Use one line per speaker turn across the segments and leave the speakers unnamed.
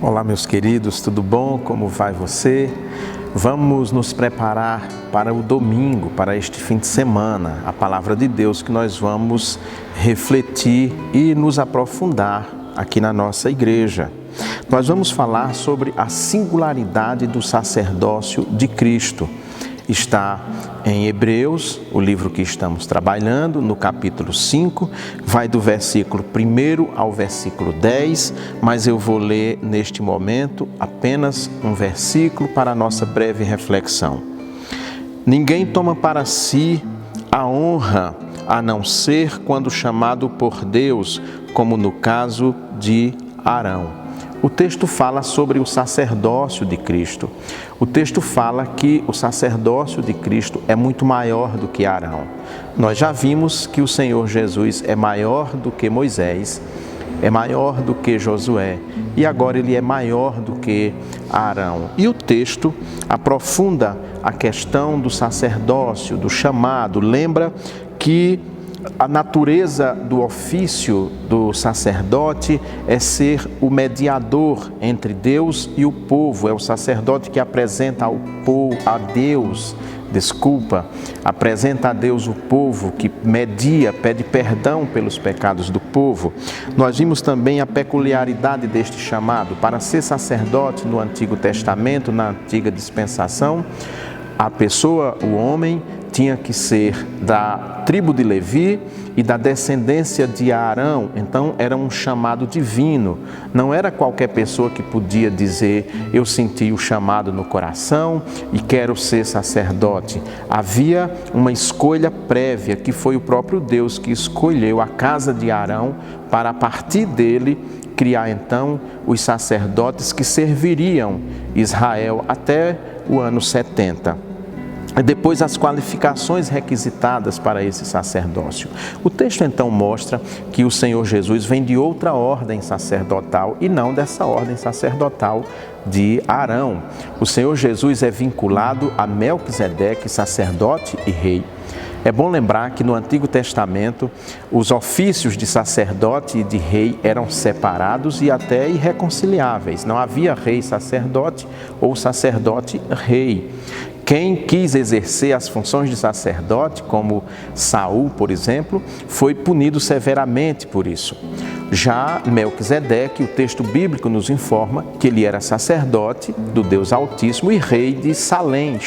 Olá, meus queridos, tudo bom? Como vai você? Vamos nos preparar para o domingo, para este fim de semana, a palavra de Deus que nós vamos refletir e nos aprofundar aqui na nossa igreja. Nós vamos falar sobre a singularidade do sacerdócio de Cristo. Está em Hebreus, o livro que estamos trabalhando, no capítulo 5, vai do versículo 1 ao versículo 10, mas eu vou ler neste momento apenas um versículo para a nossa breve reflexão. Ninguém toma para si a honra, a não ser quando chamado por Deus, como no caso de Arão. O texto fala sobre o sacerdócio de Cristo. O texto fala que o sacerdócio de Cristo é muito maior do que Arão. Nós já vimos que o Senhor Jesus é maior do que Moisés, é maior do que Josué e agora ele é maior do que Arão. E o texto aprofunda a questão do sacerdócio, do chamado. Lembra que a natureza do ofício do sacerdote é ser o mediador entre Deus e o povo. É o sacerdote que apresenta apresenta a Deus o povo, que media, pede perdão pelos pecados do povo. Nós vimos também a peculiaridade deste chamado. Para ser sacerdote no Antigo Testamento, na antiga dispensação, a pessoa, o homem, tinha que ser da tribo de Levi e da descendência de Arão. Então era um chamado divino. Não era qualquer pessoa que podia dizer: eu senti o chamado no coração e quero ser sacerdote. Havia uma escolha prévia, que foi o próprio Deus que escolheu a casa de Arão para, a partir dele, criar então os sacerdotes que serviriam Israel até o ano 70. Depois, as qualificações requisitadas para esse sacerdócio. O texto então mostra que o Senhor Jesus vem de outra ordem sacerdotal e não dessa ordem sacerdotal de Arão. O Senhor Jesus é vinculado a Melquisedeque, sacerdote e rei. É bom lembrar que no Antigo Testamento os ofícios de sacerdote e de rei eram separados e até irreconciliáveis. Não havia rei-sacerdote ou sacerdote-rei. Quem quis exercer as funções de sacerdote, como Saul, por exemplo, foi punido severamente por isso. Já Melquisedeque, o texto bíblico nos informa que ele era sacerdote do Deus Altíssimo e rei de Salém,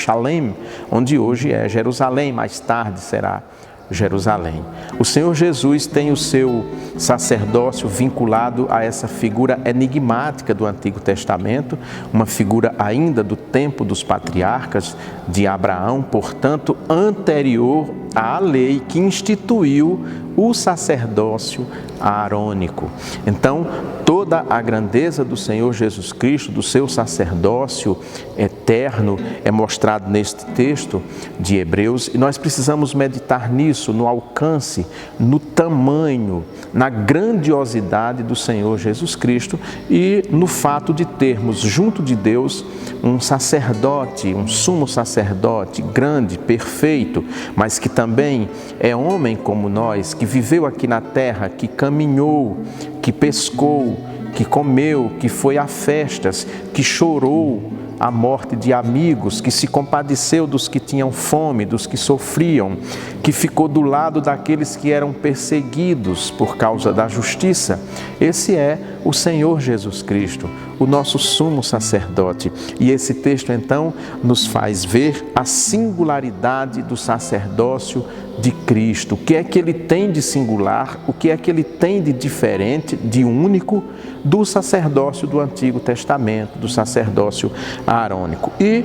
onde hoje é Jerusalém, mais tarde será Jerusalém. O Senhor Jesus tem o seu sacerdócio vinculado a essa figura enigmática do Antigo Testamento, uma figura ainda do tempo dos patriarcas de Abraão, portanto, anterior à lei que instituiu o sacerdócio arônico. Então, toda a grandeza do Senhor Jesus Cristo, do seu sacerdócio eterno, é mostrado neste texto de Hebreus, e nós precisamos meditar nisso, no alcance, no tamanho, na grandiosidade do Senhor Jesus Cristo e no fato de termos junto de Deus um sacerdote, um sumo sacerdote grande, perfeito, mas que também é homem como nós, que viveu aqui na terra, que caminhou, que pescou, que comeu, que foi a festas, que chorou a morte de amigos, que se compadeceu dos que tinham fome, dos que sofriam, que ficou do lado daqueles que eram perseguidos por causa da justiça. Esse é o Senhor Jesus Cristo, o nosso sumo sacerdote. E esse texto então nos faz ver a singularidade do sacerdócio de Cristo. O que é que ele tem de singular, o que é que ele tem de diferente, de único do sacerdócio do Antigo Testamento, do sacerdócio arônico. E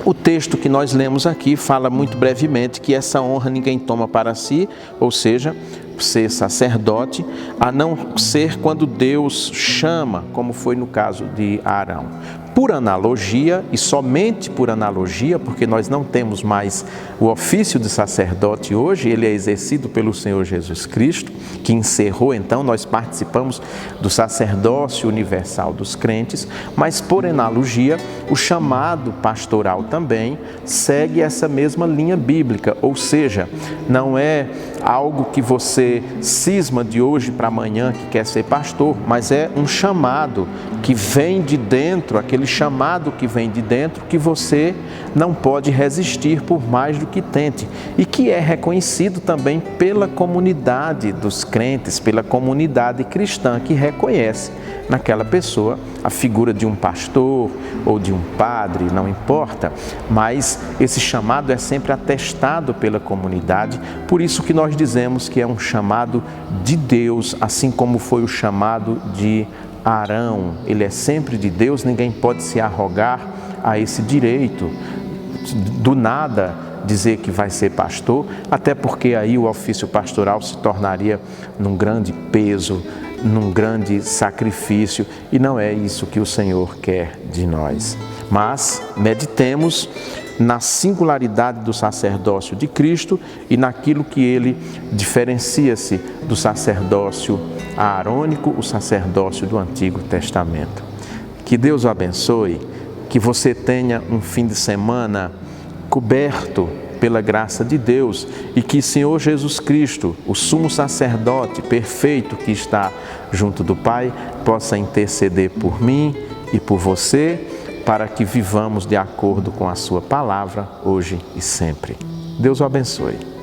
o texto que nós lemos aqui fala muito brevemente que essa honra ninguém toma para si, ou seja, ser sacerdote, a não ser quando Deus chama, como foi no caso de Arão. por analogia, e somente por analogia, porque nós não temos mais o ofício de sacerdote hoje, ele é exercido pelo Senhor Jesus Cristo, que encerrou, então nós participamos do sacerdócio universal dos crentes, mas por analogia, o chamado pastoral também segue essa mesma linha bíblica, ou seja, não é algo que você cisma de hoje para amanhã que quer ser pastor, mas é um chamado que vem de dentro, aquele chamado que vem de dentro que você não pode resistir por mais do que tente e que é reconhecido também pela comunidade dos crentes, pela comunidade cristã que reconhece naquela pessoa a figura de um pastor ou de um padre, não importa, mas esse chamado é sempre atestado pela comunidade, por isso que nós dizemos que é um chamado de Deus, assim como foi o chamado de Arão, ele é sempre de Deus, ninguém pode se arrogar a esse direito, do nada dizer que vai ser pastor, até porque aí o ofício pastoral se tornaria num grande peso, num grande sacrifício, e não é isso que o Senhor quer de nós. Mas meditemos na singularidade do sacerdócio de Cristo e naquilo que ele diferencia-se do sacerdócio aarônico, o sacerdócio do Antigo Testamento. Que Deus o abençoe, que você tenha um fim de semana coberto pela graça de Deus e que Senhor Jesus Cristo, o sumo sacerdote perfeito que está junto do Pai, possa interceder por mim e por você, para que vivamos de acordo com a sua palavra, hoje e sempre. Deus o abençoe.